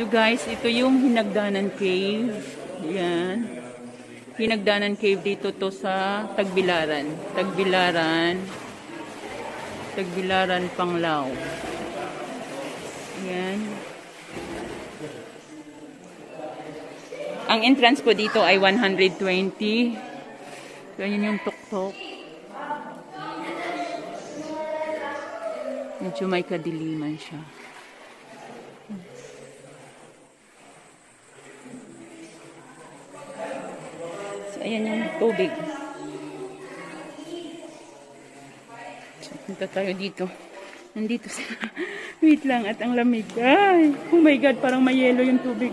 So guys, ito yung Hinagdanan Cave. Yan. Hinagdanan Cave dito to sa Tagbilaran. Tagbilaran, Panglao. Yan. Ang entrance po dito ay 120. So, yun yung tuktok. Medyo may kadiliman siya. So, ayan yung tubig. So, punta tayo dito. Nandito sila. Wait lang, at ang lamig. Ay, oh my God, parang may yelo yung tubig.